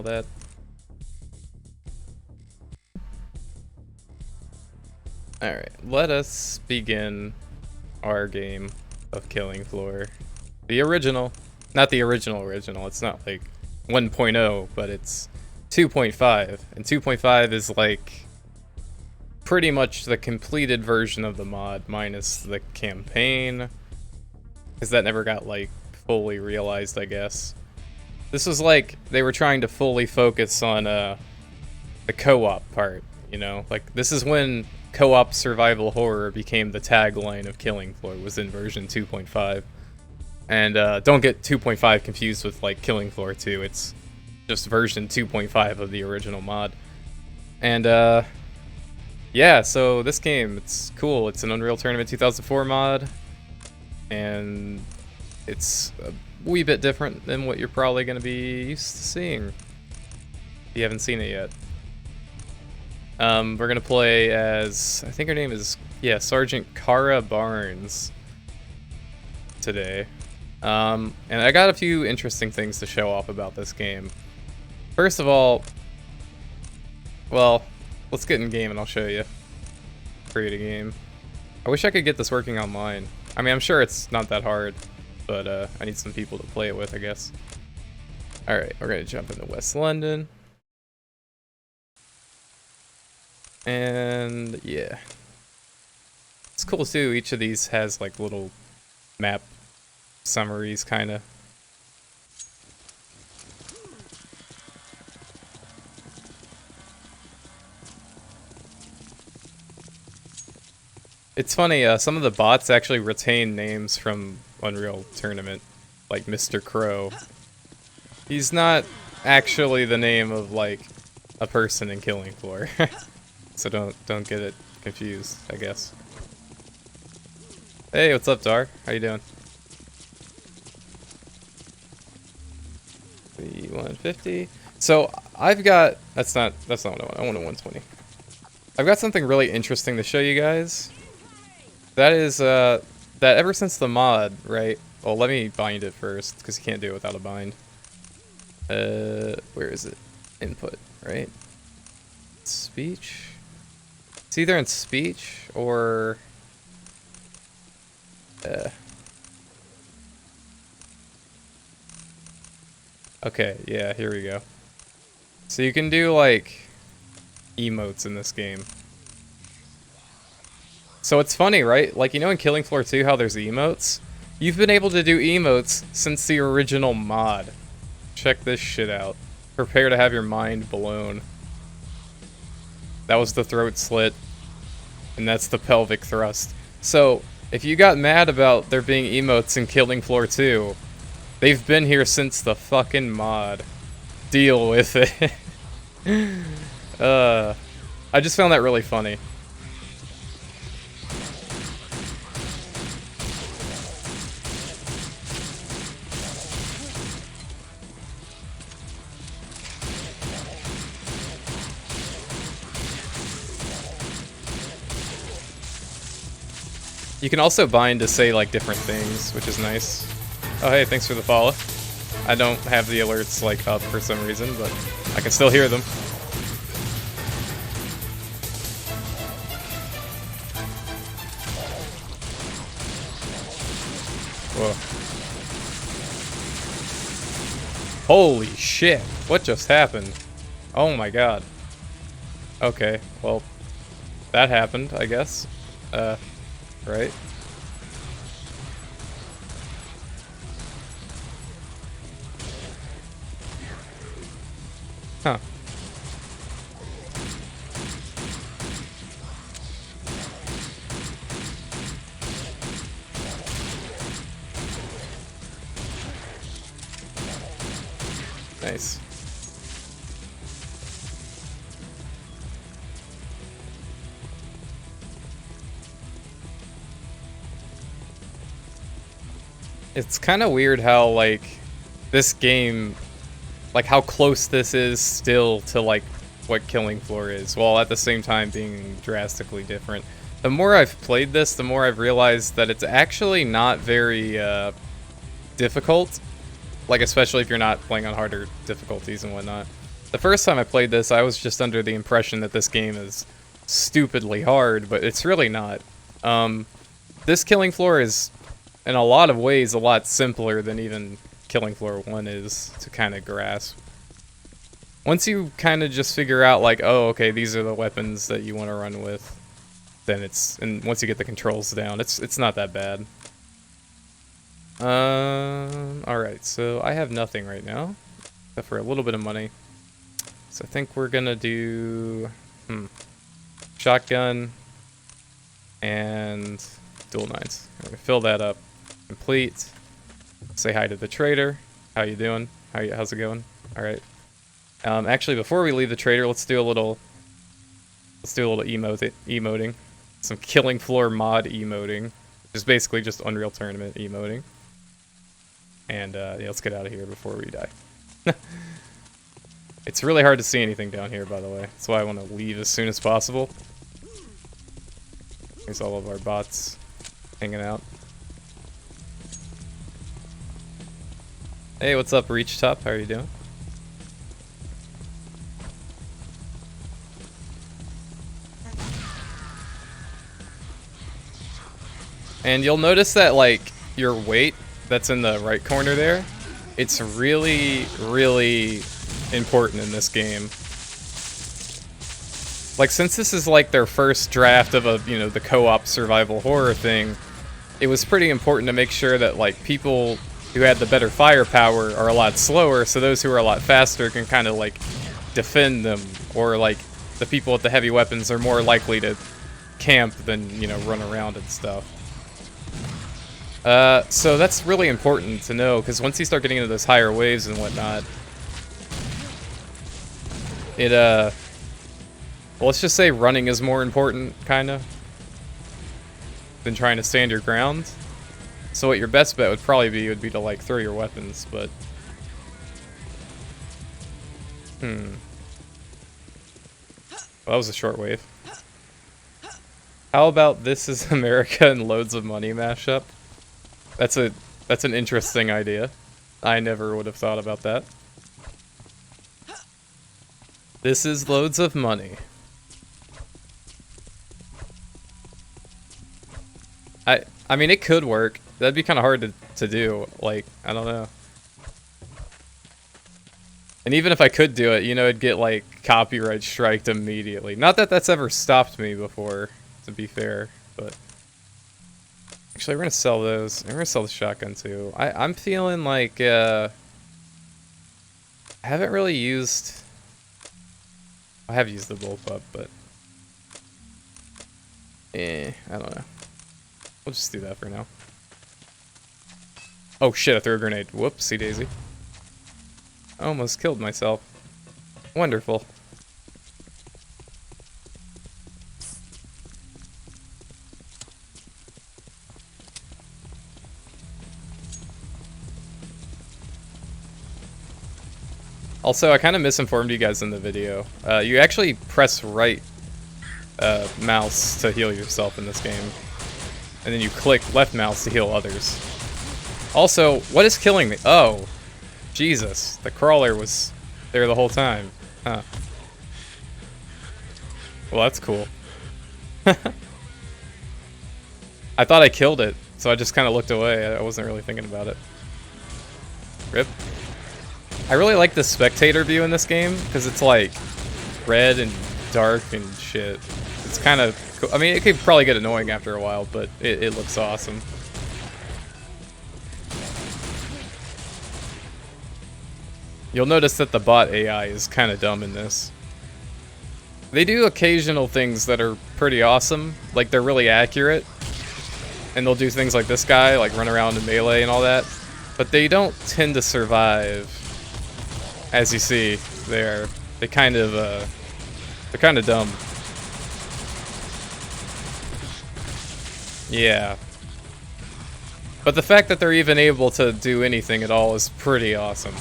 that. Alright, let us begin our game of Killing Floor. The original. Not the original, it's not like 1.0, but it's 2.5. And 2.5 is like pretty much the completed version of the mod, minus the campaign. Because that never got like fully realized, I guess. This was like, they were trying to fully focus on the co-op part, you know? Like, this is when co-op survival horror became the tagline of Killing Floor, was in version 2.5. And don't get 2.5 confused with like Killing Floor 2, it's just version 2.5 of the original mod. And yeah, so this game, it's cool. It's an Unreal Tournament 2004 mod, and it's a wee bit different than what you're probably going to be used to seeing if you haven't seen it yet. We're going to play as, I think her name is, yeah, Sergeant Kara Barnes today. And I got a few interesting things to show off about this game. First of all, well, let's get in game and I'll show you. Create a game. I wish I could get this working online. I mean, I'm sure it's not that hard, but I need some people to play it with, I guess. Alright, we're gonna jump into West London. And yeah. It's cool too, each of these has like little map summaries, kinda. It's funny, some of the bots actually retain names from Unreal Tournament, like Mr. Crow. He's not actually the name of like a person in Killing Floor, so don't get it confused, I guess. Hey, what's up, Dar? How you doing? The 150. So I've got that's not what I want. I want a 120. I've got something really interesting to show you guys. That is, that ever since the mod, right? Well, let me bind it first, because you can't do it without a bind. Where is it? Input, right? Speech? It's either in speech, or... Okay, yeah, here we go. So you can do, like, emotes in this game. So it's funny, right? Like, you know in Killing Floor 2 how there's emotes? You've been able to do emotes since the original mod. Check this shit out. Prepare to have your mind blown. That was the throat slit. And that's the pelvic thrust. So, if you got mad about there being emotes in Killing Floor 2, they've been here since the fucking mod. Deal with it. I just found that really funny. You can also bind to say like different things, which is nice. Oh hey, thanks for the follow. I don't have the alerts like up for some reason, but I can still hear them. Whoa. Holy shit, what just happened? Oh my god. Okay, well, that happened, I guess. Right? Huh. Nice. It's kind of weird how, like, this game, like, how close this is still to, like, what Killing Floor is, while at the same time being drastically different. The more I've played this, the more I've realized that it's actually not very, difficult. Like, especially if you're not playing on harder difficulties and whatnot. The first time I played this, I was just under the impression that this game is stupidly hard, but it's really not. This killing floor is, in a lot of ways, a lot simpler than even killing floor 1 is to kind of grasp. Once you kind of just figure out, like, oh, okay, these are the weapons that you want to run with, then and once you get the controls down, it's not that bad. Alright, so I have nothing right now, except for a little bit of money. So I think we're gonna do, shotgun and dual 9s. I'm gonna fill that up. Complete. Say hi to the trader. How you doing? How's it going? Alright. Actually, before we leave the trader, let's do a little emoting. Some killing floor mod emoting, which is basically just Unreal Tournament emoting. And yeah, let's get out of here before we die. It's really hard to see anything down here, by the way. That's why I want to leave as soon as possible. Here's all of our bots hanging out. Hey, what's up, Reach Top? How are you doing? And you'll notice that, like, your weight that's in the right corner there, it's really, really important in this game. Like, since this is like their first draft of a, you know, the co-op survival horror thing, it was pretty important to make sure that, like, people who had the better firepower are a lot slower, so those who are a lot faster can kind of, like, defend them, or, like, the people with the heavy weapons are more likely to camp than, you know, run around and stuff. So that's really important to know, because once you start getting into those higher waves and whatnot, well, let's just say running is more important, kinda, than trying to stand your ground. So what your best bet would probably be would be to, like, throw your weapons, but... Well, that was a short wave. How about This Is America and Loads of Money mashup? That's an interesting idea. I never would have thought about that. This is Loads of Money. I mean, it could work. That'd be kind of hard to do. Like, I don't know. And even if I could do it, you know, it'd get, like, copyright striked immediately. Not that that's ever stopped me before, to be fair, but... Actually, we're gonna sell those. And we're gonna sell the shotgun, too. I'm feeling like, I haven't really used... I have used the bullpup, but... I don't know. We'll just do that for now. Oh shit, I threw a grenade. Whoopsie daisy. I almost killed myself. Wonderful. Also, I kind of misinformed you guys in the video. You actually press right mouse to heal yourself in this game. And then you click left mouse to heal others. Also, what is killing me? Oh, Jesus. The crawler was there the whole time. Huh. Well, that's cool. I thought I killed it, so I just kind of looked away. I wasn't really thinking about it. Rip. I really like the spectator view in this game, because it's like red and dark and shit. It's kind of cool. I mean, it could probably get annoying after a while, but it looks awesome. You'll notice that the bot AI is kind of dumb in this. They do occasional things that are pretty awesome, like they're really accurate, and they'll do things like this guy, like run around in melee and all that, but they don't tend to survive. As you see, they're kind of dumb. Yeah. But the fact that they're even able to do anything at all is pretty awesome.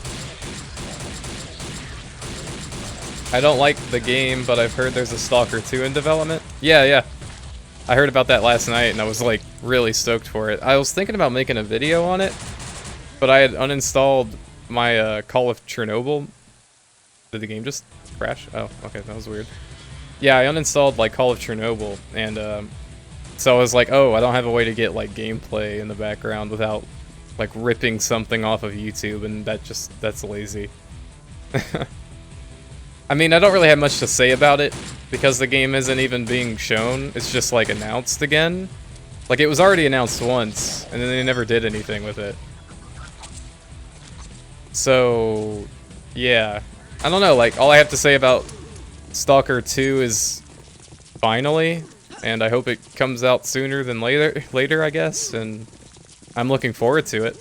I don't like the game, but I've heard there's a Stalker 2 in development. Yeah. I heard about that last night, and I was, like, really stoked for it. I was thinking about making a video on it, but I had uninstalled my Call of Chernobyl Did the game just crash? Oh, okay, that was weird. Yeah, I uninstalled like Call of Chernobyl, and so I was like, oh, I don't have a way to get like gameplay in the background without like ripping something off of YouTube, and that's lazy. I mean, I don't really have much to say about it because the game isn't even being shown. It's just like announced again. Like it was already announced once, and then they never did anything with it. So, yeah. I don't know, like all I have to say about Stalker 2 is finally, and I hope it comes out sooner than later, I guess, and I'm looking forward to it.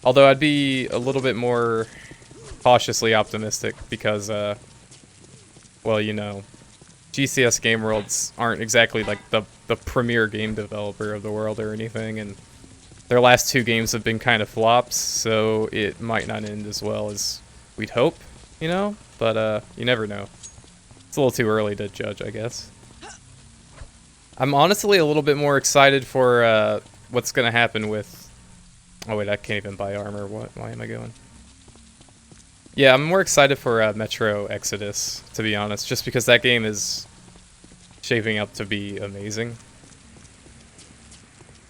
Although I'd be a little bit more cautiously optimistic because, well, you know, GCS Game Worlds aren't exactly like the premier game developer of the world or anything, and their last 2 games have been kind of flops, so it might not end as well as we'd hope, you know? But, you never know. It's a little too early to judge, I guess. I'm honestly a little bit more excited for, what's gonna happen with... Oh wait, I can't even buy armor. What? Why am I going? Yeah, I'm more excited for Metro Exodus, to be honest, just because that game is shaping up to be amazing.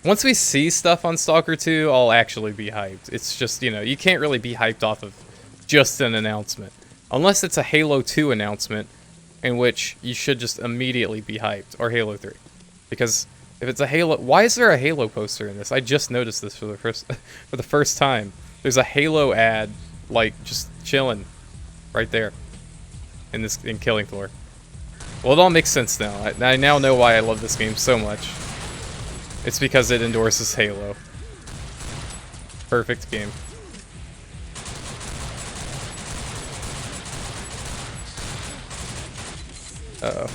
Once we see stuff on Stalker 2, I'll actually be hyped. It's just, you know, you can't really be hyped off of just an announcement. Unless it's a Halo 2 announcement, in which you should just immediately be hyped, or Halo 3. Because if it's a Halo... Why is there a Halo poster in this? I just noticed this for the first time. There's a Halo ad, like, just chilling right there in Killing Floor. Well, it all makes sense now. I now know why I love this game so much. It's because it endorses Halo. Perfect game. Uh-oh.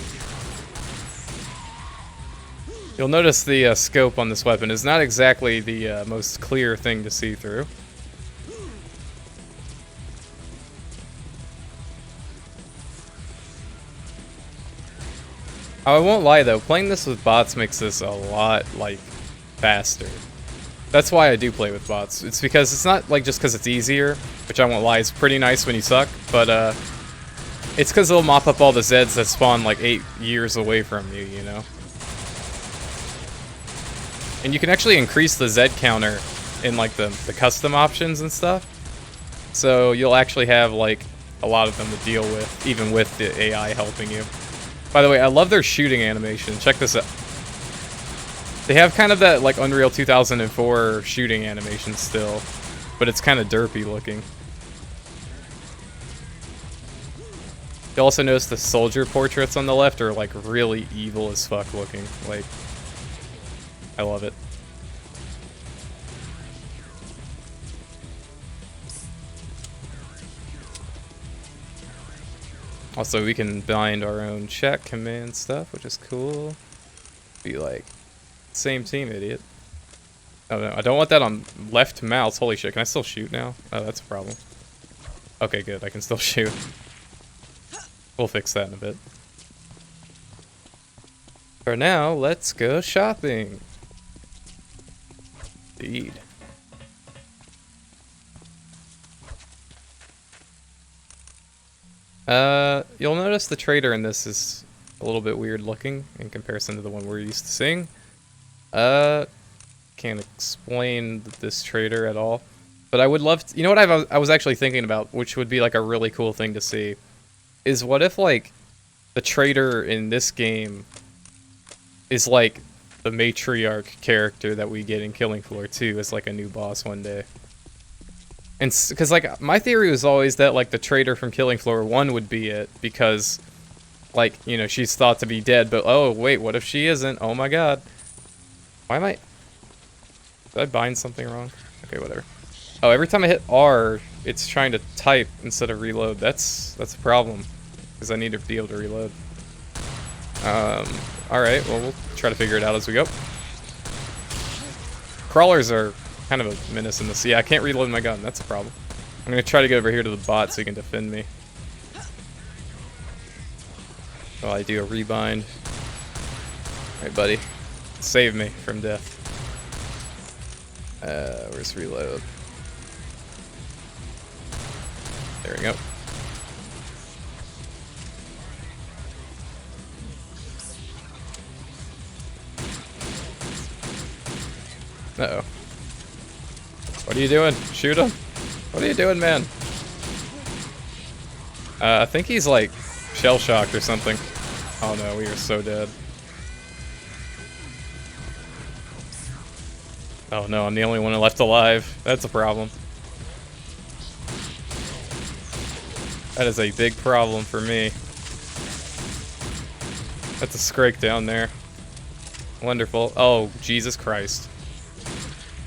You'll notice the scope on this weapon is not exactly the most clear thing to see through. I won't lie though, playing this with bots makes this a lot, like, faster. That's why I do play with bots. It's because it's not, like, just because it's easier, which I won't lie, is pretty nice when you suck, but, it's because they'll mop up all the Zeds that spawn, like, 8 years away from you, you know? And you can actually increase the Zed counter in, like, the custom options and stuff. So you'll actually have, like, a lot of them to deal with, even with the AI helping you. By the way, I love their shooting animation. Check this out. They have kind of that, like, Unreal 2004 shooting animation still, but it's kind of derpy looking. You'll also notice the soldier portraits on the left are, like, really evil as fuck looking. Like, I love it. Also, we can bind our own chat command stuff, which is cool. Be like, same team, idiot. Oh no, I don't want that on left mouse. Holy shit, can I still shoot now? Oh, that's a problem. Okay, good, I can still shoot. We'll fix that in a bit. For now, let's go shopping. Indeed. You'll notice the trader in this is a little bit weird looking in comparison to the one we're used to seeing. Can't explain this trader at all. But I would love to, you know what I was actually thinking about, which would be like a really cool thing to see, is what if, like, the trader in this game is like the matriarch character that we get in Killing Floor 2 as like a new boss one day. And because, like, my theory was always that, like, the traitor from Killing Floor 1 would be it, because, like, you know, she's thought to be dead, but, oh, wait, what if she isn't? Oh my god. Why am I... Did I bind something wrong? Okay, whatever. Oh, every time I hit R, it's trying to type instead of reload. That's a problem, because I need to be able to reload. Alright, well, we'll try to figure it out as we go. Crawlers are kind of a menace in this. Yeah, I can't reload my gun. That's a problem. I'm gonna try to get over here to the bot so he can defend me. While I do a rebind. Alright, buddy. Save me from death. Where's reload? There we go. Uh-oh. What are you doing? Shoot him. What are you doing, man? I think he's like shell-shocked or something. Oh no, we are so dead. Oh no, I'm the only one left alive. That's a problem. That is a big problem for me. That's a Scrake down there. Wonderful. Oh, Jesus Christ.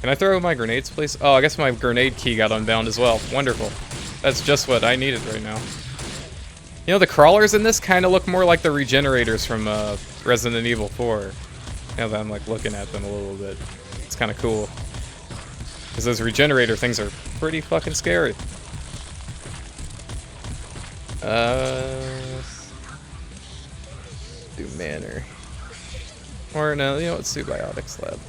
Can I throw my grenades, please? Oh, I guess my grenade key got unbound as well. Wonderful. That's just what I needed right now. You know, the crawlers in this kind of look more like the regenerators from Resident Evil 4. Now that I'm like looking at them a little bit. It's kind of cool. Because those regenerator things are pretty fucking scary. Do Manor. Or no, you know, let's do Biotic Lab.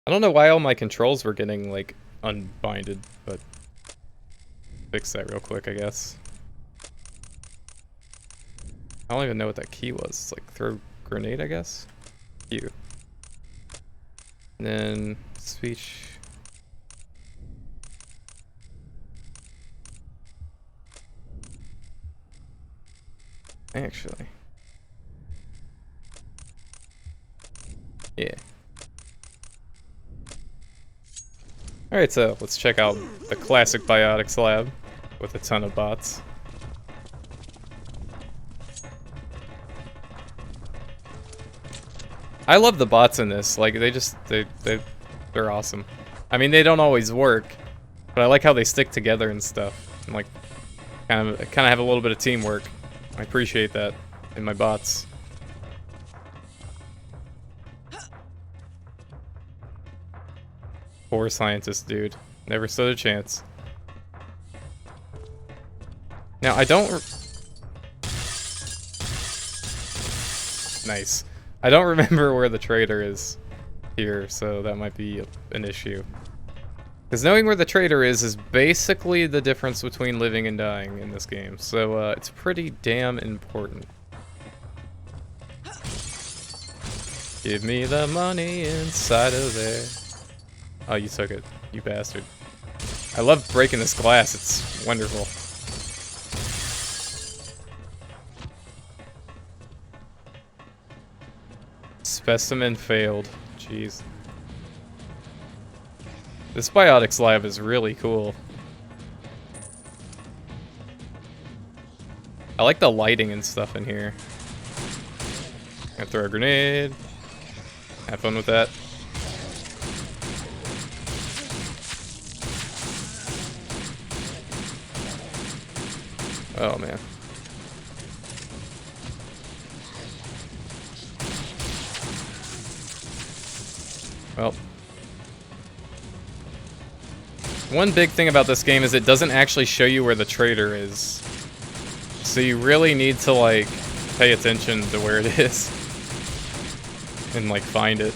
I don't know why all my controls were getting, like, unbinded, but fix that real quick, I guess. I don't even know what that key was. It's like throw grenade, I guess? Q. And then speech. Actually. Yeah. Alright, so let's check out the classic Biotic Lab with a ton of bots. I love the bots in this. Like, they're awesome. I mean, they don't always work, but I like how they stick together and stuff. And like, kind of have a little bit of teamwork. I appreciate that in my bots. Poor scientist, dude. Never stood a chance. Now, I don't... Nice. I don't remember where the trader is here, so that might be an issue. Because knowing where the trader is basically the difference between living and dying in this game. So, it's pretty damn important. Give me the money inside of there. Oh, you took it, you bastard. I love breaking this glass, it's wonderful. Specimen failed, jeez. This Biotic Lab is really cool. I like the lighting and stuff in here. Gonna throw a grenade. Have fun with that. Oh man. Well. One big thing about this game is it doesn't actually show you where the trader is. So you really need to like pay attention to where it is. And like find it.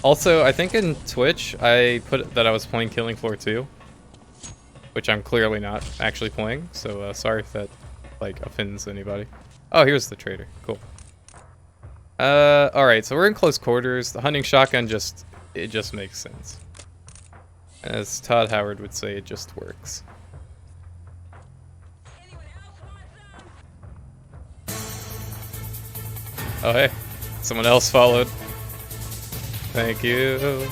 Also, I think in Twitch, I put that I was playing Killing Floor 2. Which I'm clearly not actually playing, so sorry if that, like, offends anybody. Oh, here's the trader. Cool. Alright, so we're in close quarters. The hunting shotgun just makes sense. As Todd Howard would say, it just works. Oh, hey. Someone else followed. Thank you.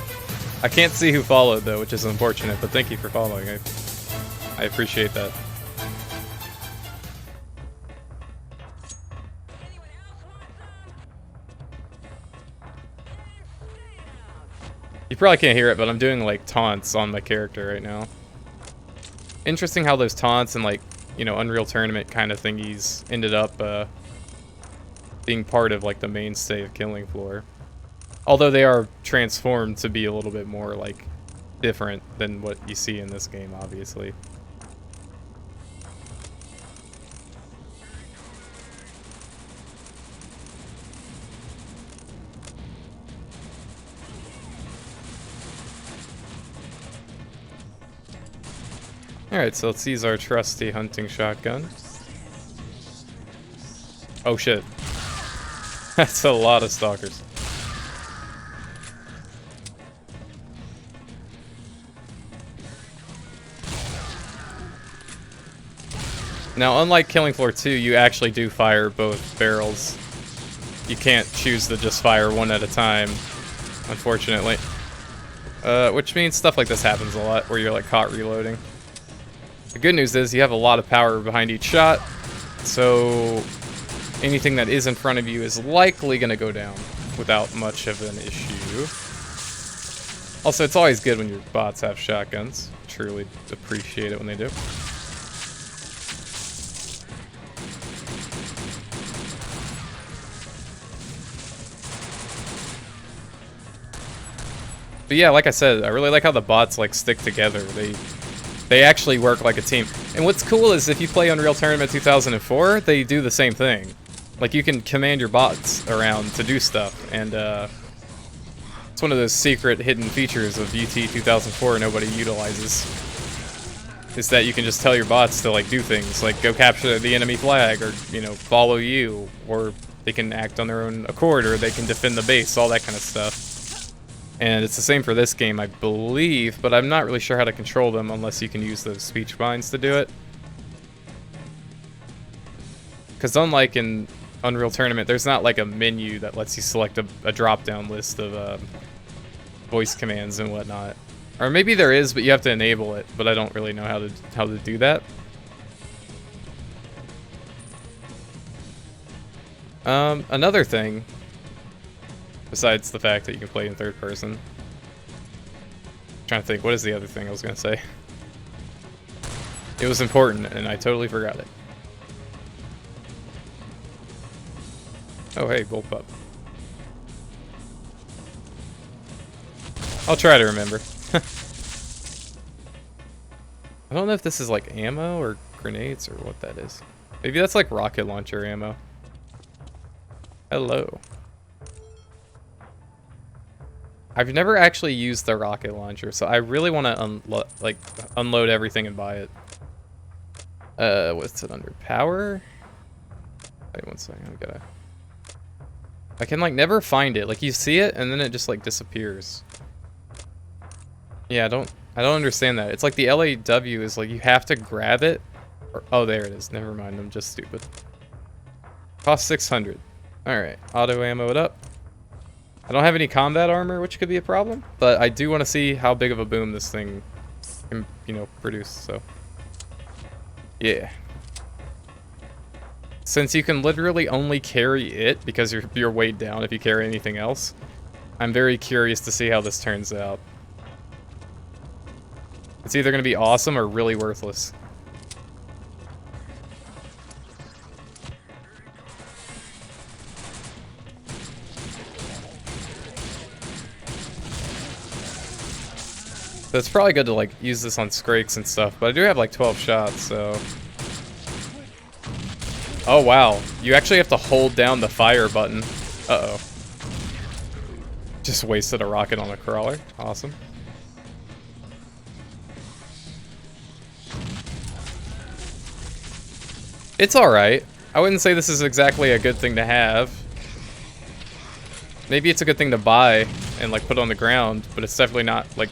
I can't see who followed though, which is unfortunate, but thank you for following. I appreciate that. You probably can't hear it, but I'm doing like taunts on my character right now. Interesting how those taunts and like, you know, Unreal Tournament kind of thingies ended up being part of like the mainstay of Killing Floor. Although they are transformed to be a little bit more like different than what you see in this game, obviously. Alright, so let's use our trusty hunting shotgun. Oh shit. That's a lot of stalkers. Now, unlike Killing Floor 2, you actually do fire both barrels. You can't choose to just fire one at a time, unfortunately. Which means stuff like this happens a lot, where you're like caught reloading. The good news is you have a lot of power behind each shot, so anything that is in front of you is likely going to go down without much of an issue. Also, it's always good when your bots have shotguns. Truly appreciate it when they do. But yeah, like I said, I really like how the bots like stick together. They actually work like a team. And what's cool is if you play Unreal Tournament 2004, they do the same thing. Like you can command your bots around to do stuff, and it's one of those secret hidden features of UT 2004 nobody utilizes. Is that you can just tell your bots to like do things, like go capture the enemy flag, or you know, follow you, or they can act on their own accord, or they can defend the base, all that kind of stuff. And it's the same for this game, I believe, but I'm not really sure how to control them unless you can use those speech binds to do it. Because unlike in Unreal Tournament, there's not like a menu that lets you select a drop-down list of voice commands and whatnot. Or maybe there is, but you have to enable it, but I don't really know how to do that. Another thing, besides the fact that you can play in third person. I'm trying to think, what is the other thing I was going to say? It was important, and I totally forgot it. Oh, hey, gold pup. I'll try to remember. I don't know if this is like ammo or grenades or what that is. Maybe that's like rocket launcher ammo. Hello. I've never actually used the rocket launcher, so I really want to unload everything and buy it. What's it under? Power? Wait one second, I can like never find it. Like you see it and then it just like disappears. Yeah, I don't understand that. It's like the LAW is like you have to grab it. Oh, there it is. Never mind, I'm just stupid. Cost 600. Alright, auto ammo it up. I don't have any combat armor, which could be a problem, but I do want to see how big of a boom this thing can, you know, produce, so. Yeah. Since you can literally only carry it because you're weighed down if you carry anything else, I'm very curious to see how this turns out. It's either going to be awesome or really worthless. So it's probably good to like use this on Skrakes and stuff, but I do have like 12 shots, so. Oh wow, you actually have to hold down the fire button. Uh-oh. Just wasted a rocket on a crawler. Awesome. It's alright. I wouldn't say this is exactly a good thing to have. Maybe it's a good thing to buy and like put on the ground, but it's definitely not like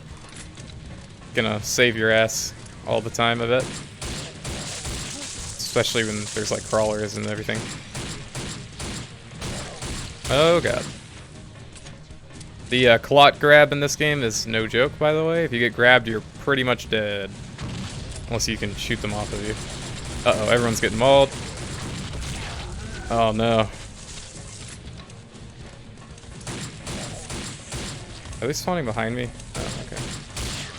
gonna save your ass all the time, I bet. Especially when there's like crawlers and everything. Oh god. The clot grab in this game is no joke, by the way. If you get grabbed, you're pretty much dead. Unless you can shoot them off of you. Uh-oh, everyone's getting mauled. Oh no. Are they spawning behind me? Oh, okay.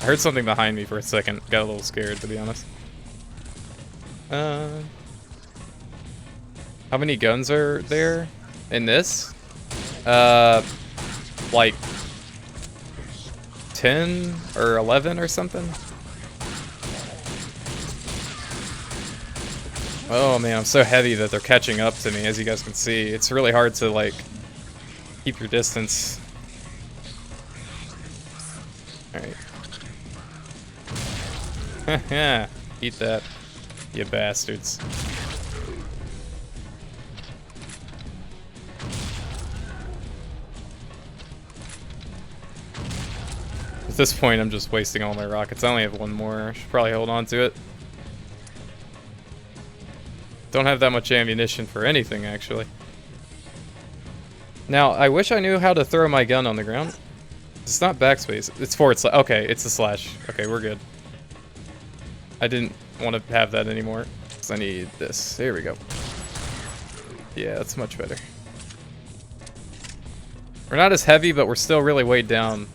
I heard something behind me for a second. Got a little scared, to be honest. How many guns are there? In this? Like 10 or 11 or something? Oh man, I'm so heavy that they're catching up to me, as you guys can see. It's really hard to, like, keep your distance. Alright. Yeah, eat that, you bastards. At this point, I'm just wasting all my rockets. I only have one more. I should probably hold on to it. Don't have that much ammunition for anything, actually. Now, I wish I knew how to throw my gun on the ground. It's not backspace. It's forward slash. Okay, it's a slash. Okay, we're good. I didn't want to have that anymore, because I need this. There we go. Yeah, that's much better. We're not as heavy, but we're still really weighed down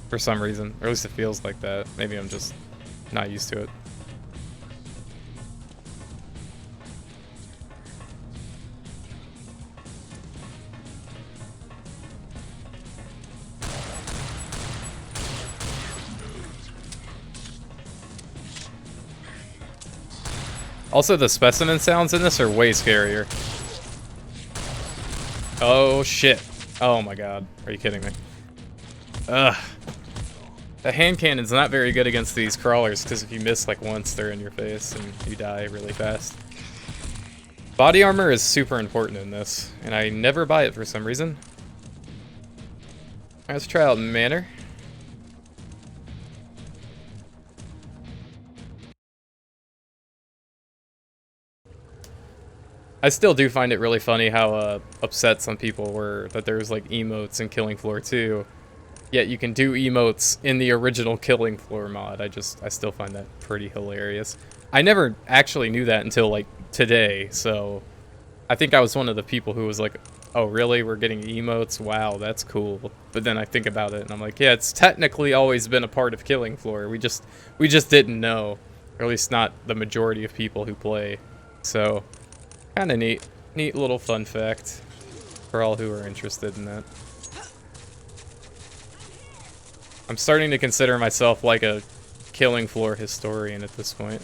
for some reason. Or at least it feels like that. Maybe I'm just not used to it. Also, the specimen sounds in this are way scarier. Oh, shit. Oh my god. Are you kidding me? Ugh. The hand cannon's not very good against these crawlers, because if you miss like once, they're in your face and you die really fast. Body armor is super important in this, and I never buy it for some reason. Alright, let's try out Manor. I still do find it really funny how upset some people were that there's like emotes in Killing Floor 2. Yet you can do emotes in the original Killing Floor mod. I still find that pretty hilarious. I never actually knew that until like today, so I think I was one of the people who was like, oh really, we're getting emotes? Wow, that's cool. But then I think about it and I'm like, yeah, it's technically always been a part of Killing Floor. We just didn't know. Or at least not the majority of people who play. So kind of neat little fun fact for all who are interested in that. I'm starting to consider myself like a Killing Floor historian at this point.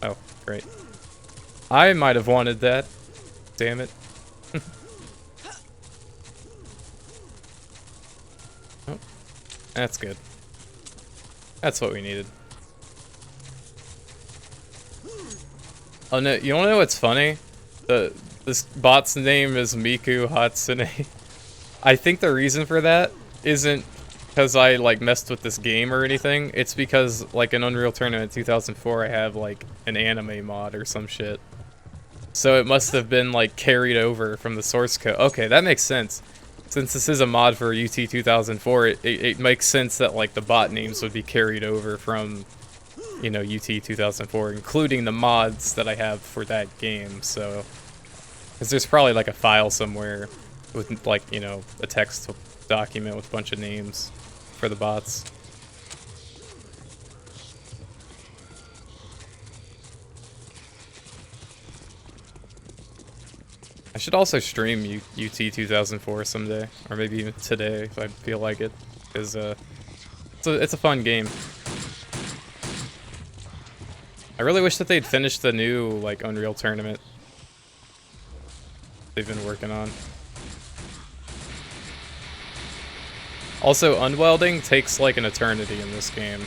Oh, great. I might have wanted that. Damn it. Oh, that's good. That's what we needed. Oh no, you wanna know what's funny? This bot's name is Miku Hatsune. I think the reason for that isn't because I like messed with this game or anything. It's because like in Unreal Tournament 2004 I have like an anime mod or some shit. So it must have been like carried over from the source code. Okay, that makes sense. Since this is a mod for UT 2004, it makes sense that like the bot names would be carried over from, you know, UT 2004, including the mods that I have for that game. So, because there's probably like a file somewhere with like, you know, a text document with a bunch of names for the bots. I should also stream UT 2004 someday, or maybe even today if I feel like it, because it's a fun game. I really wish that they'd finish the new like Unreal Tournament they've been working on. Also, unwelding takes like an eternity in this game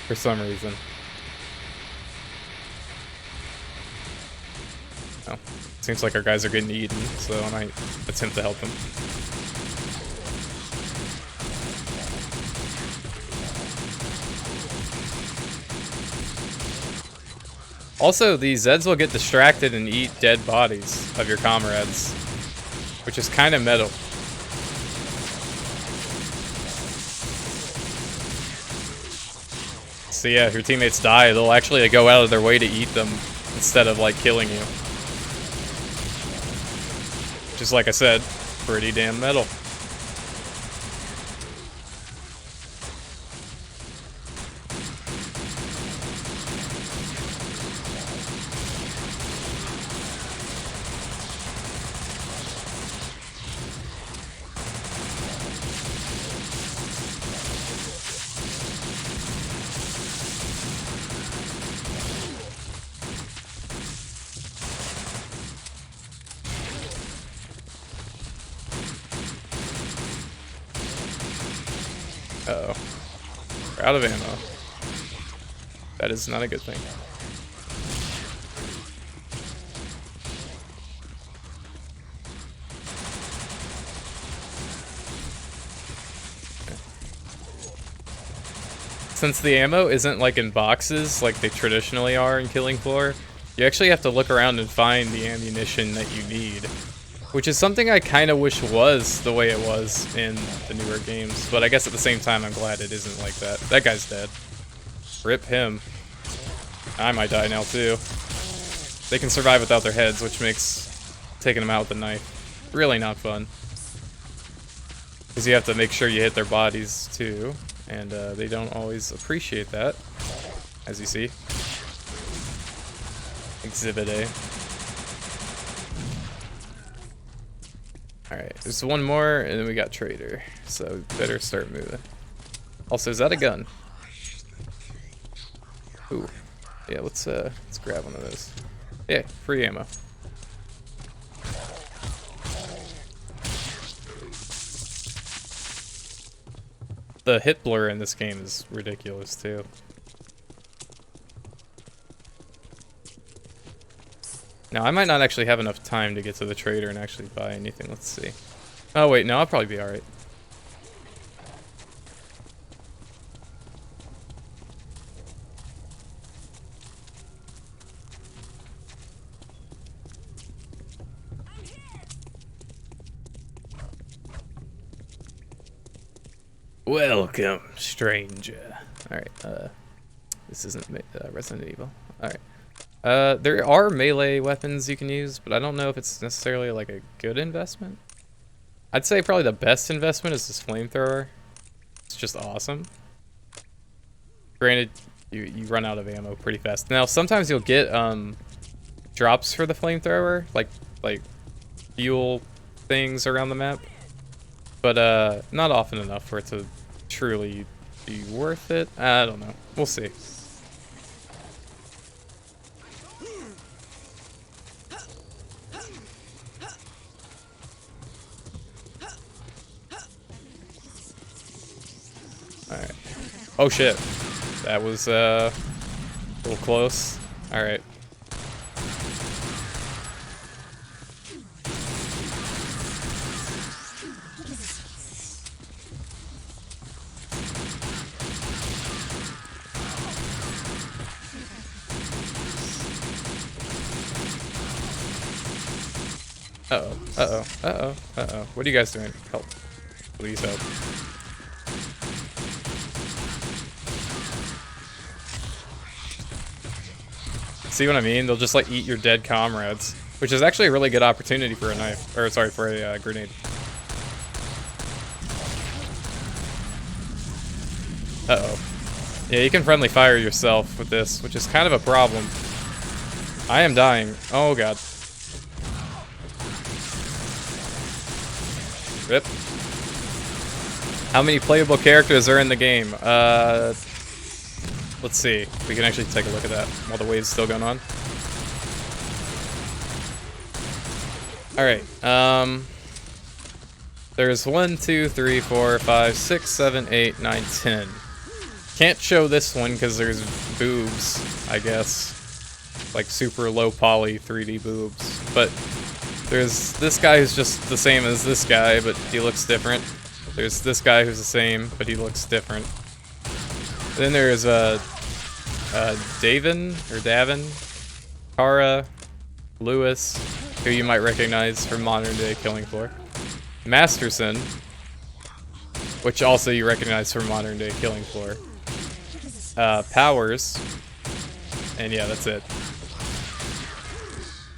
for some reason. Oh, seems like our guys are getting eaten, so I might attempt to help them. Also, these Zeds will get distracted and eat dead bodies of your comrades, which is kind of metal. So yeah, if your teammates die, they'll actually go out of their way to eat them instead of like killing you. Just like I said, pretty damn metal. Uh-oh. We're out of ammo. That is not a good thing. Since the ammo isn't like in boxes like they traditionally are in Killing Floor, you actually have to look around and find the ammunition that you need. Which is something I kind of wish was the way it was in the newer games, but I guess at the same time I'm glad it isn't like that. That guy's dead. Rip him. I might die now too. They can survive without their heads, which makes taking them out with a knife really not fun. Because you have to make sure you hit their bodies too. And they don't always appreciate that, as you see. Exhibit A. Alright, there's one more, and then we got Trader. So we better start moving. Also, is that a gun? Ooh. Yeah, let's grab one of those. Yeah, free ammo. The hit blur in this game is ridiculous too. Now I might not actually have enough time to get to the trader and actually buy anything. Let's see. Oh wait, no, I'll probably be alright. Welcome, stranger. Alright, this isn't Resident Evil. Alright. There are melee weapons you can use, but I don't know if it's necessarily like a good investment. I'd say probably the best investment is this Flamethrower. It's just awesome. Granted, you run out of ammo pretty fast. Now, sometimes you'll get drops for the Flamethrower, like fuel things around the map. But not often enough for it to truly be worth it. I don't know. We'll see. Alright. Oh shit. That was a little close. Alright. Uh-oh, uh-oh, uh-oh, uh-oh. What are you guys doing? Help. Please help. See what I mean? They'll just like eat your dead comrades, which is actually a really good opportunity for a knife, or sorry, for a grenade. Uh-oh. Yeah, you can friendly fire yourself with this, which is kind of a problem. I am dying. Oh god. Rip. How many playable characters are in the game? Let's see. We can actually take a look at that while the wave's still going on. Alright, there's 1, 2, 3, 4, 5, 6, 7, 8, 9, 10. Can't show this one because there's boobs, I guess. Like super low poly 3D boobs. But there's this guy who's just the same as this guy, but he looks different. There's this guy who's the same, but he looks different. Then there's Davin, Kara, Lewis, who you might recognize from modern day Killing Floor. Masterson, which also you recognize from modern day Killing Floor. Powers, and yeah, that's it.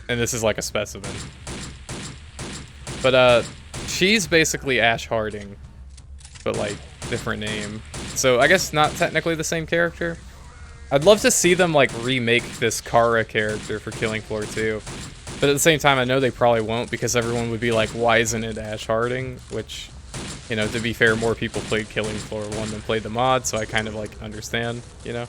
And this is like a specimen. But she's basically Ash Harding, but like different name. So I guess not technically the same character. I'd love to see them like remake this Kara character for Killing Floor 2. But at the same time, I know they probably won't because everyone would be like, why isn't it Ash Harding? Which, you know, to be fair, more people played Killing Floor 1 than played the mod, so I kind of like understand, you know?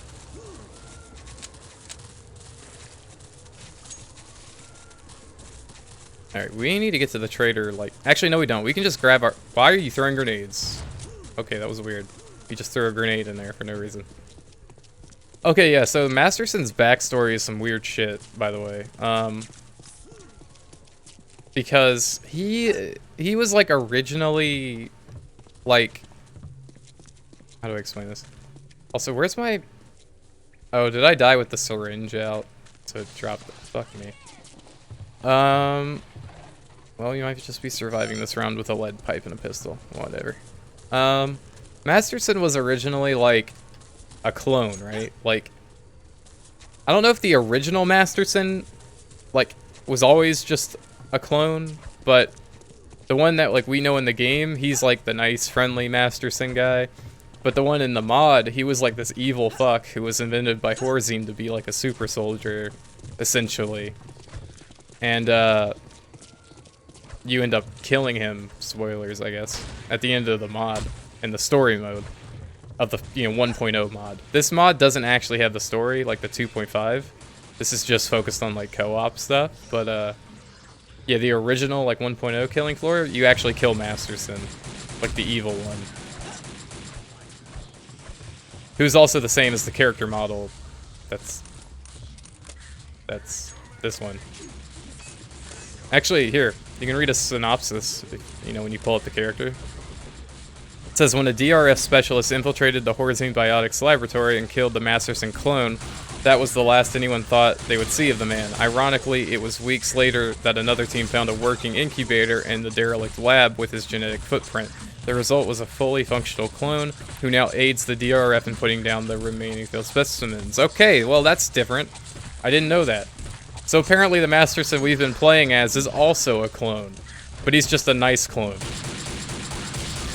Alright, we need to get to the trader, like... Actually, no we don't. We can just grab our... Why are you throwing grenades? Okay, that was weird. You just throw a grenade in there for no reason. Okay, yeah, so Masterson's backstory is some weird shit, by the way. Because he was like originally like, how do I explain this? Also, where's my... Oh, did I die with the syringe out to drop the... Fuck me. Well, you might just be surviving this round with a lead pipe and a pistol. Whatever. Masterson was originally, like, a clone, right? Like, I don't know if the original Masterson, like, was always just a clone, but the one that, like, we know in the game, he's, like, the nice, friendly Masterson guy. But the one in the mod, he was, like, this evil fuck who was invented by Horzine to be, like, a super soldier, essentially. And, you end up killing him, spoilers, I guess, at the end of the mod, in the story mode of the, 1.0 mod. This mod doesn't actually have the story, like the 2.5. This is just focused on, like, co-op stuff, but, yeah, the original, like, 1.0 killing floor, you actually kill Masterson, like the evil one. Who's also the same as the character model that's this one. Actually, here, you can read a synopsis, when you pull up the character. It says, when a DRF specialist infiltrated the Horzine Biotics laboratory and killed the Masterson clone, that was the last anyone thought they would see of the man. Ironically, it was weeks later that another team found a working incubator in the derelict lab with his genetic footprint. The result was a fully functional clone who now aids the DRF in putting down the remaining field specimens. Okay, well that's different. I didn't know that. So apparently the Masterson we've been playing as is also a clone, but he's just a nice clone.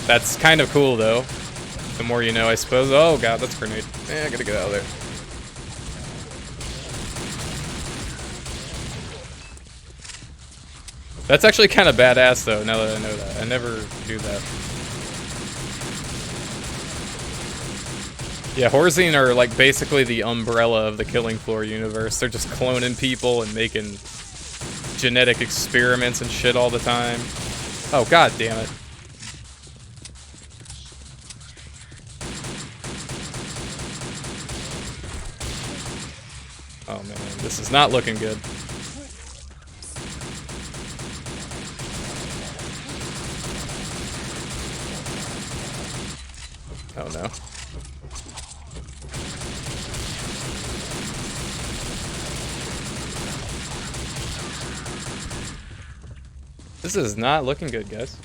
That's kind of cool though. The more you know, I suppose. Oh god, that's a grenade. I gotta get out of there. That's actually kind of badass though, now that I know that. I never do that. Yeah, Horzine are like basically the umbrella of the Killing Floor universe. They're just cloning people and making genetic experiments and shit all the time. Oh god damn it. Oh man, this is not looking good. Oh no. This is not looking good, guys.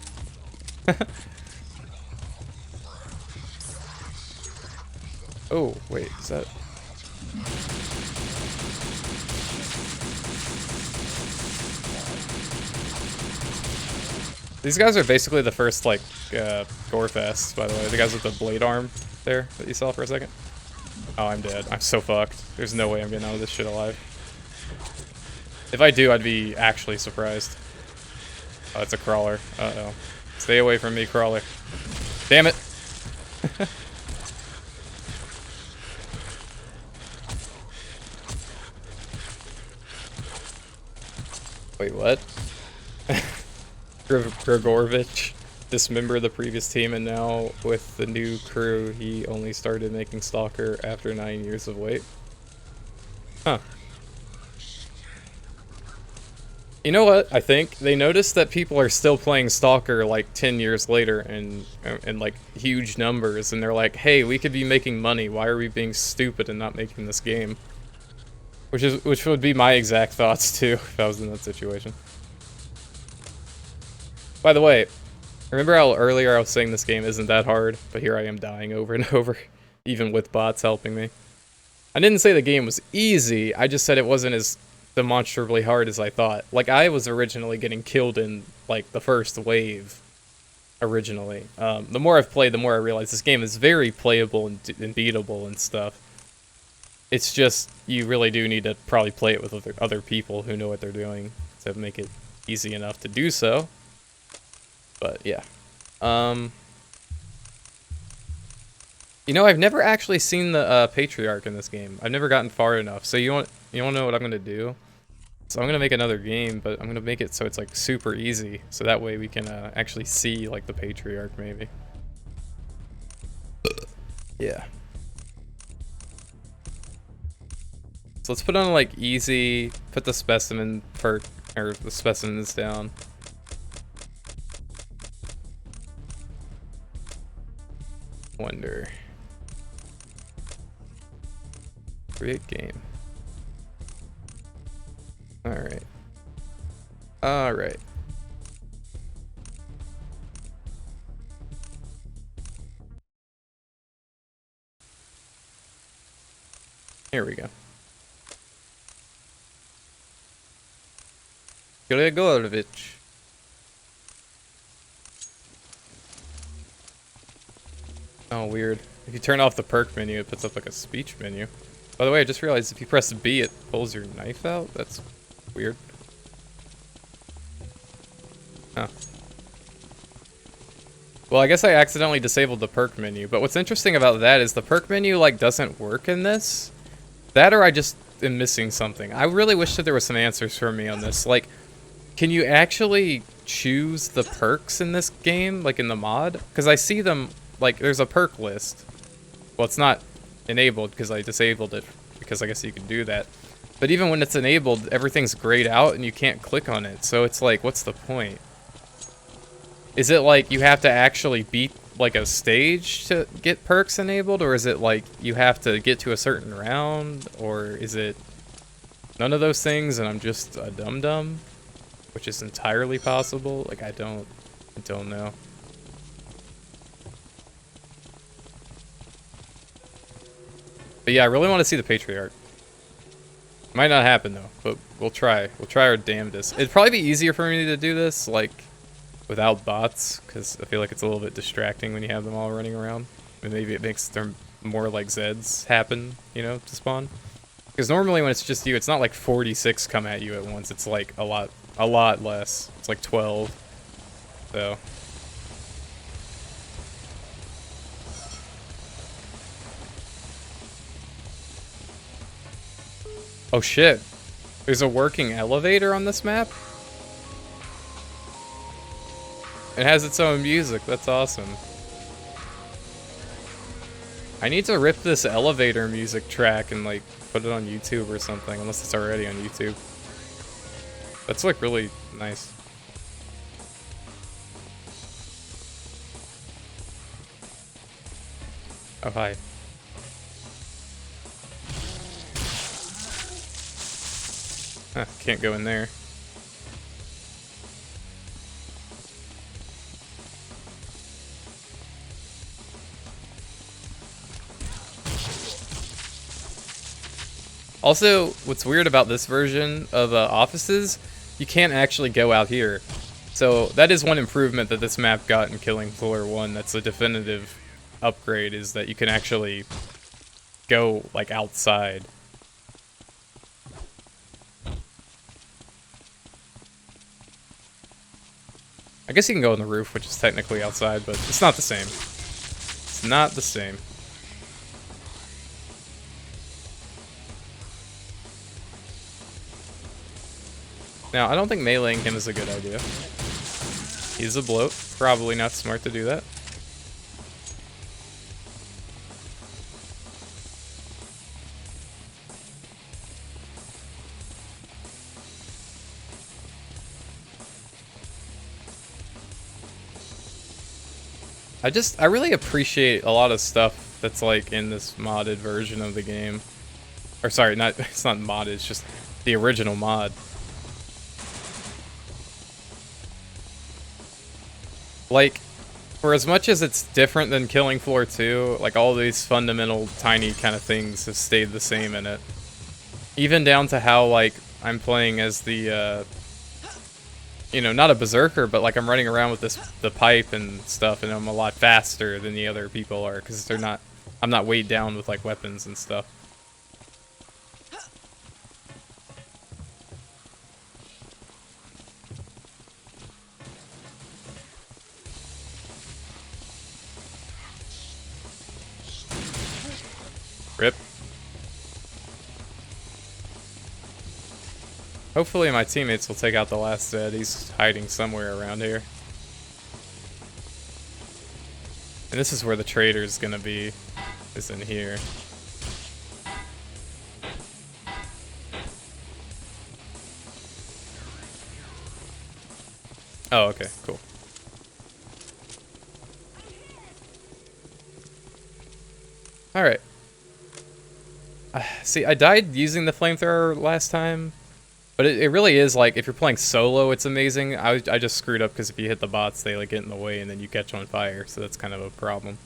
Oh, wait, is that... These guys are basically the first, like, gore fests, by the way. The guys with the blade arm there that you saw for a second. Oh, I'm dead. I'm so fucked. There's no way I'm getting out of this shit alive. If I do, I'd be actually surprised. Oh, it's a crawler. Uh-oh. Stay away from me, crawler. Damn it! Wait, what? Gregorovich dismembered the previous team, and now with the new crew, he only started making Stalker after 9 years of wait. Huh. You know what? I think they noticed that people are still playing Stalker like 10 years later and like huge numbers, and they're like, "Hey, we could be making money. Why are we being stupid and not making this game?" Which would be my exact thoughts too if I was in that situation. By the way, remember how earlier I was saying this game isn't that hard, but here I am dying over and over, even with bots helping me. I didn't say the game was easy. I just said it wasn't as demonstrably hard as I thought. Like, I was originally getting killed in, like, the first wave, originally. The more I've played, the more I realize this game is very playable and beatable and stuff. It's just, you really do need to probably play it with other people who know what they're doing to make it easy enough to do so. But, yeah. You know, I've never actually seen the Patriarch in this game. I've never gotten far enough. So you want to know what I'm going to do? So I'm going to make another game, but I'm going to make it so it's like super easy. So that way we can actually see like the Patriarch maybe. Yeah. So let's put on like easy, put the specimen perk, or the specimens down. Wonder. Create game. Alright. Alright. Here we go. Gregorvich. Oh, weird. If you turn off the perk menu, it puts up like a speech menu. By the way, I just realized if you press B, it pulls your knife out. That's weird. Huh. Well, I guess I accidentally disabled the perk menu, but what's interesting about that is the perk menu, like, doesn't work in this. That or I just am missing something. I really wish that there were some answers for me on this. Like, can you actually choose the perks in this game, like in the mod? Because I see them, like, there's a perk list. Well, it's not enabled because I disabled it, because I guess you can do that. But even when it's enabled, everything's grayed out and you can't click on it. So it's like, what's the point? Is it like you have to actually beat like a stage to get perks enabled, or is it like you have to get to a certain round, or is it none of those things and I'm just a dum-dum, which is entirely possible? Like, I don't know. But yeah, I really want to see the Patriarch. Might not happen though, but we'll try. We'll try our damnedest. It'd probably be easier for me to do this, like, without bots, because I feel like it's a little bit distracting when you have them all running around. And maybe it makes them more like Zeds happen, you know, to spawn. Because normally when it's just you, it's not like 46 come at you at once. It's like a lot less. It's like 12. So. Oh shit. There's a working elevator on this map? It has its own music. That's awesome. I need to rip this elevator music track and like put it on YouTube or something, unless it's already on YouTube. That's like really nice. Oh, hi. Huh, can't go in there. Also, what's weird about this version of offices, you can't actually go out here. So that is one improvement that this map got in Killing Floor 1. That's a definitive upgrade, is that you can actually go, like, outside. I guess you can go on the roof, which is technically outside, but it's not the same. It's not the same. Now, I don't think meleeing him is a good idea. He's a bloat. Probably not smart to do that. I really appreciate a lot of stuff that's like in this modded version of the game. Or sorry, it's not modded, it's just the original mod. Like, for as much as it's different than Killing Floor 2, like all these fundamental tiny kind of things have stayed the same in it. Even down to how, like, I'm playing as the, you know, not a berserker, but like I'm running around with the pipe and stuff, and I'm a lot faster than the other people are, because I'm not weighed down with like weapons and stuff. Rip. Hopefully my teammates will take out the last Zed. He's hiding somewhere around here. And this is where the trader's gonna be. is in here. Oh, okay, cool. Alright. See, I died using the flamethrower last time, but it really is, like, if you're playing solo, it's amazing. I just screwed up because if you hit the bots, they, like, get in the way and then you catch on fire, so that's kind of a problem.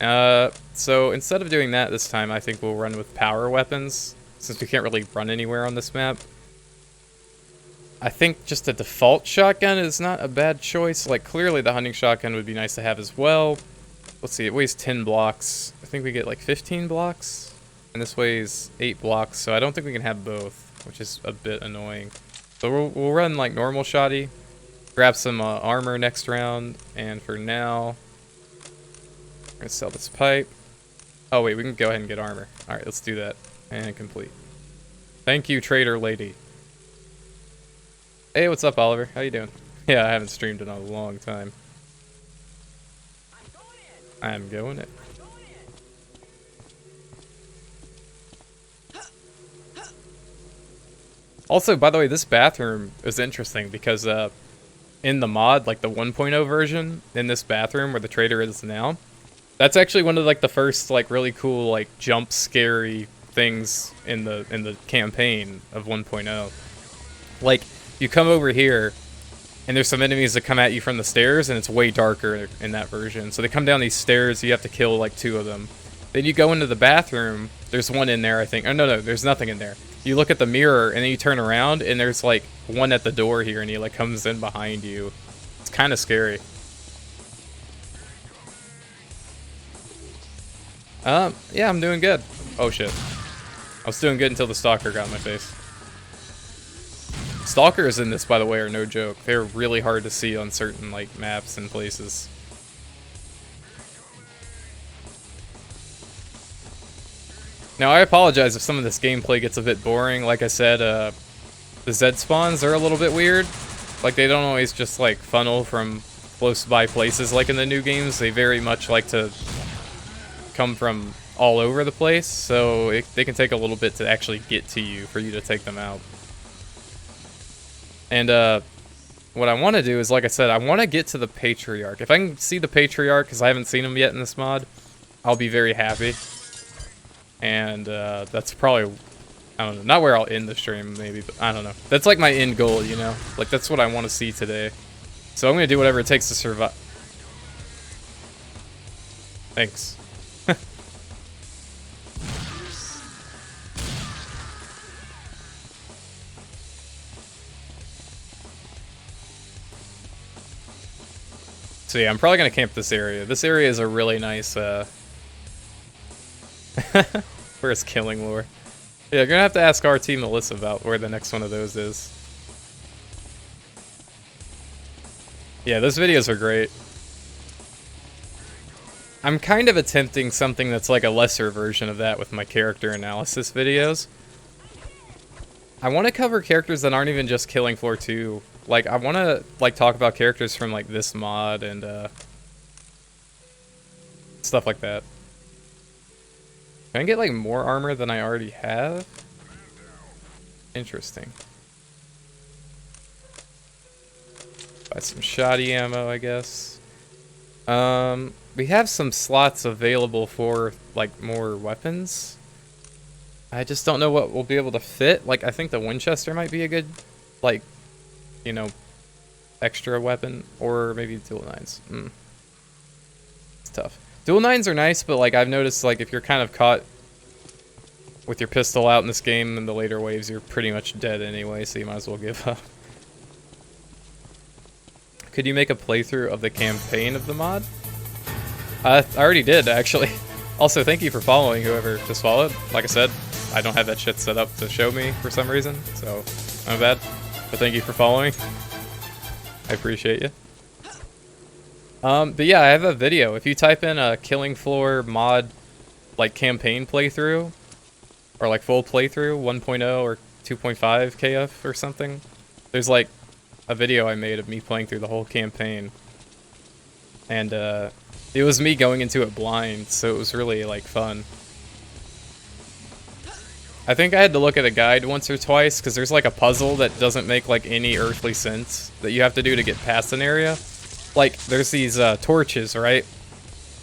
So instead of doing that this time, I think we'll run with power weapons, since we can't really run anywhere on this map. I think just a default shotgun is not a bad choice. Like, clearly the hunting shotgun would be nice to have as well. Let's see, it weighs 10 blocks. I think we get like 15 blocks. And this weighs 8 blocks, so I don't think we can have both, which is a bit annoying. So we'll run like normal shoddy, grab some armor next round, and for now, we're gonna sell this pipe. Oh wait, we can go ahead and get armor. Alright, let's do that. And complete. Thank you, trader lady. Hey, what's up, Oliver? How you doing? Yeah, I haven't streamed in a long time. I'm going in. Also, by the way, this bathroom is interesting because in the mod, like the 1.0 version, in this bathroom where the trader is now, that's actually one of like the first like really cool like jump scary things in the campaign of 1.0. Like, you come over here, and there's some enemies that come at you from the stairs, and it's way darker in that version. So they come down these stairs, you have to kill like 2 of them. Then you go into the bathroom, there's one in there, I think. Oh, no, there's nothing in there. You look at the mirror, and then you turn around, and there's like one at the door here, and he like comes in behind you. It's kind of scary. Yeah, I'm doing good. Oh shit. I was doing good until the stalker got in my face. Stalkers in this, by the way, are no joke. They're really hard to see on certain like maps and places. Now, I apologize if some of this gameplay gets a bit boring. Like I said, the Z spawns are a little bit weird. Like, they don't always just like funnel from close by places like in the new games. They very much like to come from all over the place, so they can take a little bit to actually get to you for you to take them out. And what I want to do is, like I said, I want to get to the Patriarch. If I can see the Patriarch, because I haven't seen him yet in this mod, I'll be very happy. And that's probably, I don't know, not where I'll end the stream, maybe, but I don't know. That's like my end goal, you know? Like, that's what I want to see today. So I'm going to do whatever it takes to survive. Thanks. So yeah, I'm probably going to camp this area. This area is a really nice, where's Killing Lore? Yeah, you're going to have to ask our team Melissa about where the next one of those is. Yeah, those videos are great. I'm kind of attempting something that's like a lesser version of that with my character analysis videos. I want to cover characters that aren't even just Killing Floor 2. Like, I want to like talk about characters from like this mod and stuff like that. Can I get like more armor than I already have? Interesting. Buy some shoddy ammo, I guess. We have some slots available for like more weapons. I just don't know what we'll be able to fit. Like, I think the Winchester might be a good, like, you know, extra weapon, or maybe dual 9s. It's tough. Dual 9s are nice, but like I've noticed, like if you're kind of caught with your pistol out in this game in the later waves, you're pretty much dead anyway, so you might as well give up. Could you make a playthrough of the campaign of the mod? I already did, actually. Also, thank you for following whoever just followed. Like I said, I don't have that shit set up to show me for some reason, so my bad. But thank you for following. I appreciate you. But yeah, I have a video. If you type in a Killing Floor mod, like campaign playthrough, or like full playthrough, 1.0 or 2.5 KF or something, there's like a video I made of me playing through the whole campaign. And It was me going into it blind, so it was really like fun. I think I had to look at a guide once or twice because there's like a puzzle that doesn't make like any earthly sense that you have to do to get past an area. Like there's these torches, right?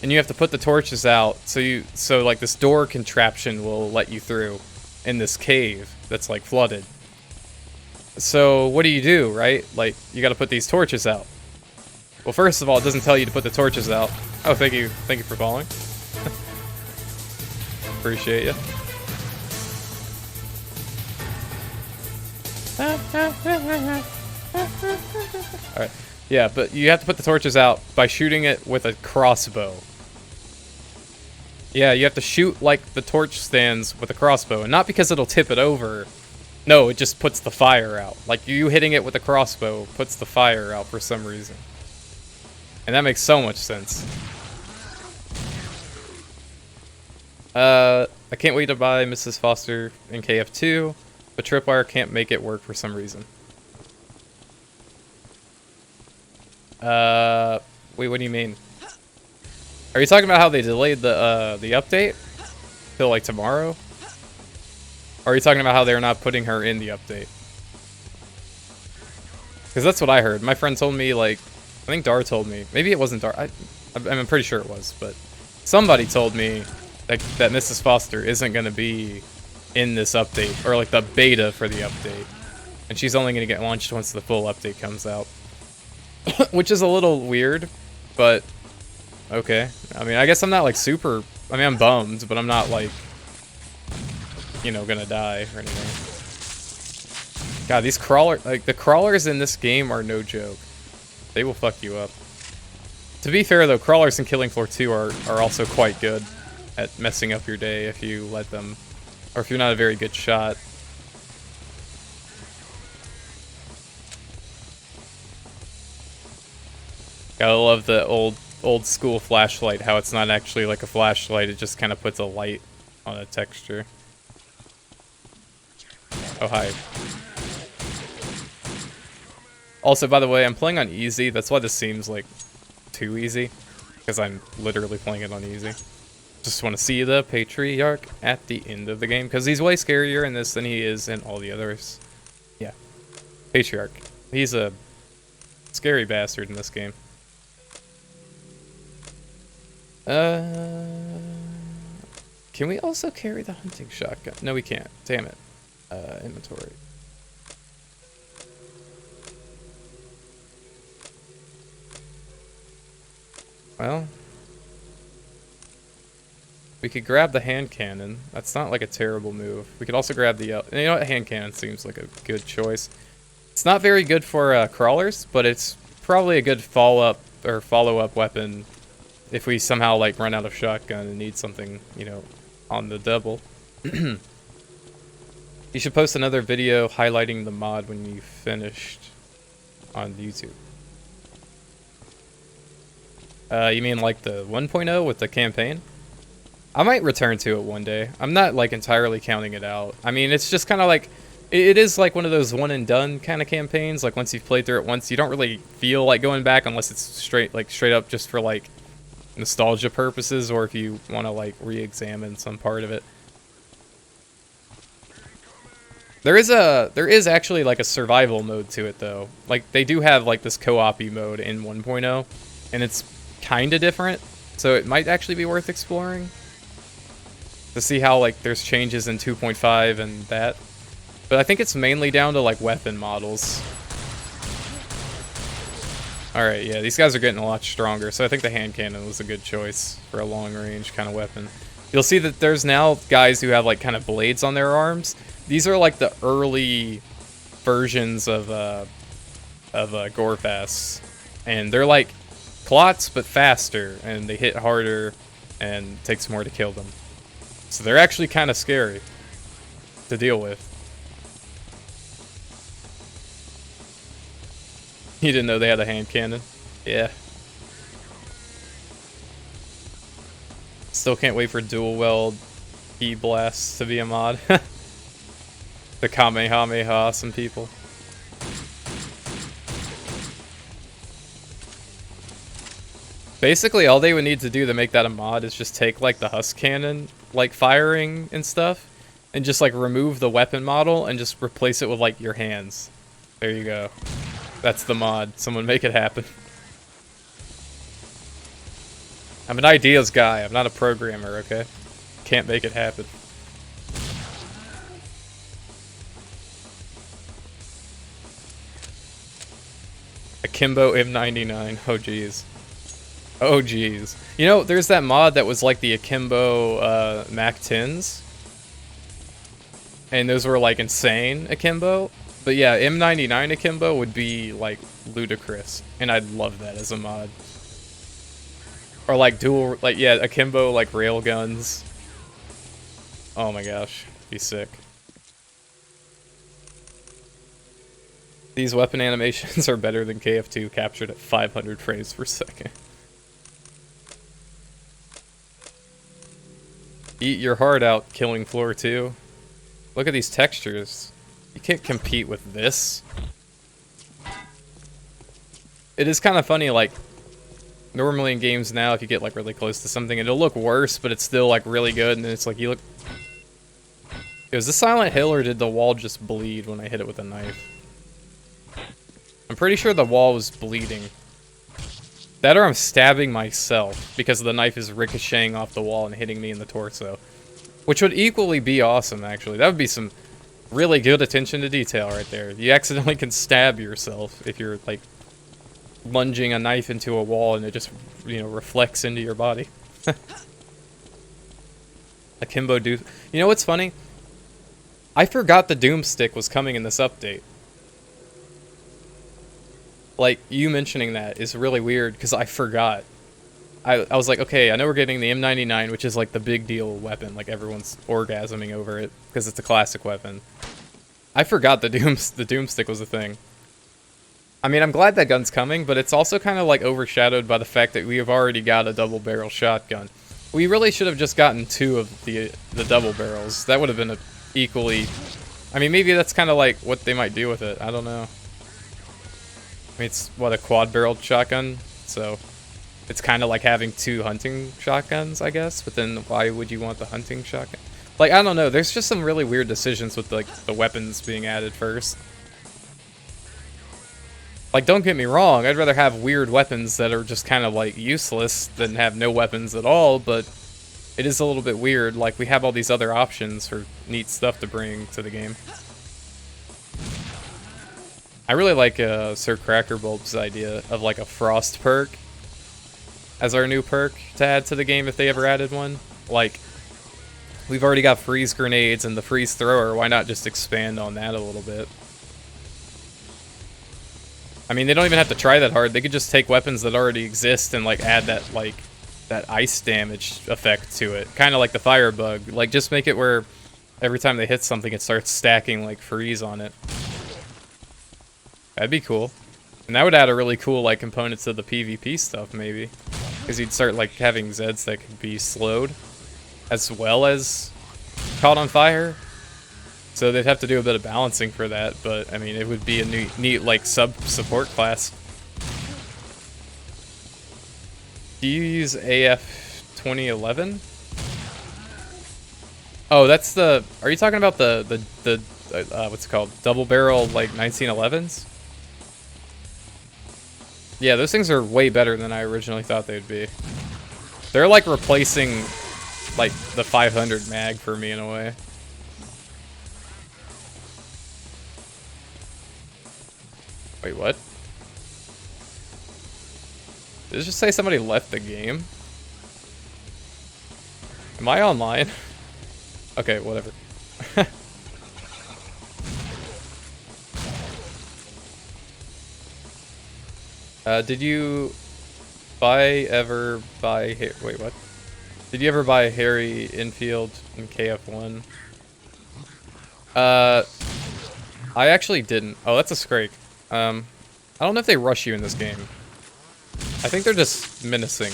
And you have to put the torches out so like this door contraption will let you through in this cave that's like flooded. So what do, right? Like you got to put these torches out. Well, first of all, it doesn't tell you to put the torches out. Oh, thank you for following. Appreciate you. Alright, yeah, but you have to put the torches out by shooting it with a crossbow. Yeah, you have to shoot, like, the torch stands with a crossbow, and not because it'll tip it over. No, it just puts the fire out. Like, you hitting it with a crossbow puts the fire out for some reason. And that makes so much sense. I can't wait to buy Mrs. Foster in KF2, but Tripwire can't make it work for some reason. Wait, what do you mean? Are you talking about how they delayed the update till like tomorrow? Or are you talking about how they're not putting her in the update? Because that's what I heard. My friend told me, like, I think Dar told me. Maybe it wasn't Dar. I'm pretty sure it was, but somebody told me that Mrs. Foster isn't going to be in this update, or like the beta for the update. And she's only going to get launched once the full update comes out. Which is a little weird, but okay. I mean, I guess I'm not like super, I mean, I'm bummed, but I'm not like, you know, gonna die or anything. God, these the crawlers in this game are no joke. They will fuck you up. To be fair though, crawlers in Killing Floor 2 are also quite good at messing up your day if you let them, or if you're not a very good shot. Gotta love the old school flashlight, how it's not actually like a flashlight, it just kind of puts a light on a texture. Oh, hi. Also, by the way, I'm playing on easy, that's why this seems like too easy, because I'm literally playing it on easy. Just want to see the Patriarch at the end of the game, because he's way scarier in this than he is in all the others. Yeah. Patriarch. He's a scary bastard in this game. Can we also carry the hunting shotgun? No, we can't. Damn it. Inventory. Well, we could grab the hand cannon. That's not like a terrible move. We could also grab the, you know what, hand cannon seems like a good choice. It's not very good for crawlers, but it's probably a good follow-up weapon if we somehow like run out of shotgun and need something, you know, on the double. You should post another video highlighting the mod when you finished on YouTube. You mean like the 1.0 with the campaign? I might return to it one day. I'm not like entirely counting it out. I mean, it's just kind of like, it is like one of those one and done kind of campaigns. Like once you've played through it once, you don't really feel like going back unless it's straight up just for like nostalgia purposes, or if you want to like re-examine some part of it. There is actually like a survival mode to it though. Like they do have like this co-op-y mode in 1.0, and it's kind of different, so it might actually be worth exploring to see how like there's changes in 2.5 and that. But I think it's mainly down to like weapon models. Alright, yeah, these guys are getting a lot stronger, so I think the hand cannon was a good choice for a long-range kind of weapon. You'll see that there's now guys who have like kind of blades on their arms. These are like the early versions of Gorefast, and they're like clots but faster, and they hit harder and takes more to kill them. So they're actually kind of scary to deal with. You didn't know they had a hand cannon? Yeah. Still can't wait for dual weld E-blasts to be a mod. The Kamehameha, some people. Basically, all they would need to do to make that a mod is just take, like, the husk cannon, like, firing and stuff, and just, like, remove the weapon model and just replace it with, like, your hands. There you go. That's the mod. Someone make it happen. I'm an ideas guy. I'm not a programmer, okay? Can't make it happen. Akimbo M99. Oh, jeez. Oh, jeez. You know, there's that mod that was like the Akimbo Mac 10s. And those were like insane Akimbo. But yeah, M99 Akimbo would be like ludicrous. And I'd love that as a mod. Or like dual, like, yeah, Akimbo like railguns. Oh my gosh. Be sick. These weapon animations are better than KF2 captured at 500 frames per second. Eat your heart out, killing floor 2. Look at these textures. You can't compete with this. It is kind of funny, like, normally in games now, if you get like really close to something, it'll look worse, but it's still like really good, and it's like you look... Was this Silent Hill, or did the wall just bleed when I hit it with a knife? I'm pretty sure the wall was bleeding. That or I'm stabbing myself because the knife is ricocheting off the wall and hitting me in the torso. Which would equally be awesome, actually. That would be some really good attention to detail right there. You accidentally can stab yourself if you're, like, lunging a knife into a wall and it just, you know, reflects into your body. Akimbo do... You know what's funny? I forgot the Doomstick was coming in this update. Like, you mentioning that is really weird, because I forgot. I was like, okay, I know we're getting the M99, which is, like, the big deal weapon. Like, everyone's orgasming over it, because it's a classic weapon. I forgot the Doomstick was a thing. I mean, I'm glad that gun's coming, but it's also kind of, like, overshadowed by the fact that we have already got a double-barrel shotgun. We really should have just gotten 2 of the double barrels. That would have been equally... I mean, maybe that's kind of, like, what they might do with it. I don't know. I mean, it's, what, a quad-barreled shotgun? So, it's kind of like having 2 hunting shotguns, I guess. But then, why would you want the hunting shotgun? Like, I don't know. There's just some really weird decisions with, like, the weapons being added first. Like, don't get me wrong. I'd rather have weird weapons that are just kind of, like, useless than have no weapons at all. But it is a little bit weird. Like, we have all these other options for neat stuff to bring to the game. I really like Sir Crackerbulb's idea of like a frost perk as our new perk to add to the game if they ever added one. Like, we've already got freeze grenades and the freeze thrower, why not just expand on that a little bit? I mean, they don't even have to try that hard. They could just take weapons that already exist and like add that like that ice damage effect to it. Kind of like the firebug. Like, just make it where every time they hit something it starts stacking like freeze on it. That'd be cool. And that would add a really cool, like, component to the PvP stuff, maybe. Because you'd start, like, having Zeds that could be slowed, as well as caught on fire. So they'd have to do a bit of balancing for that, but, I mean, it would be a neat like, sub-support class. Do you use AF 2011? Oh, that's the... Are you talking about the what's it called? Double barrel, like, 1911s? Yeah, those things are way better than I originally thought they'd be. They're like replacing, like, the 500 mag for me in a way. Wait, what? Did it just say somebody left the game? Am I online? Okay, whatever. Did you ever buy... Wait, what? Did you ever buy Harry Infield in KF1? I actually didn't. Oh, that's a Scrake. I don't know if they rush you in this game. I think they're just menacing,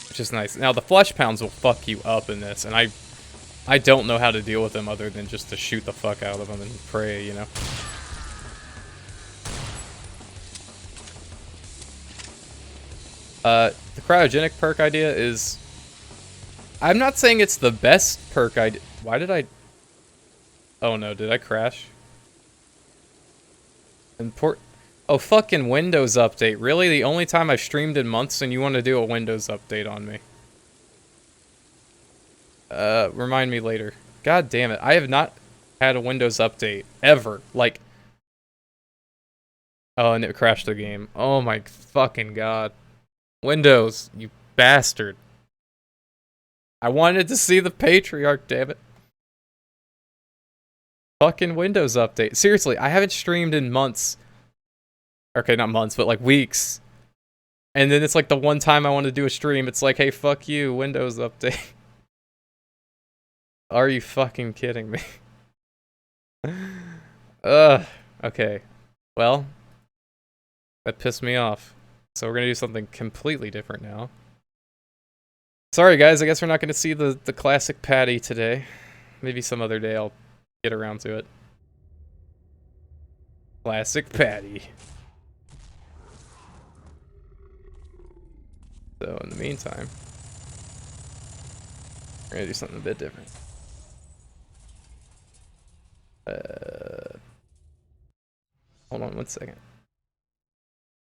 which is nice. Now, the flesh pounds will fuck you up in this, and I don't know how to deal with them other than just to shoot the fuck out of them and pray, you know? The cryogenic perk idea is... I'm not saying it's the best perk idea. Why did I... Oh no, did I crash? Import... Oh, fucking Windows update. Really? The only time I've streamed in months and you want to do a Windows update on me? Remind me later. God damn it. I have not had a Windows update. Ever. Like... Oh, and it crashed the game. Oh my fucking god. Windows, you bastard. I wanted to see the Patriarch, damn it. Fucking Windows update. Seriously, I haven't streamed in months. Okay, not months, but like weeks. And then it's like the one time I want to do a stream, it's like, hey, fuck you, Windows update. Are you fucking kidding me? Okay. Well, that pissed me off. So we're gonna do something completely different now. Sorry guys, I guess we're not gonna see the classic Patty today. Maybe some other day I'll get around to it. Classic Patty. So in the meantime, we're gonna do something a bit different. Hold on one second.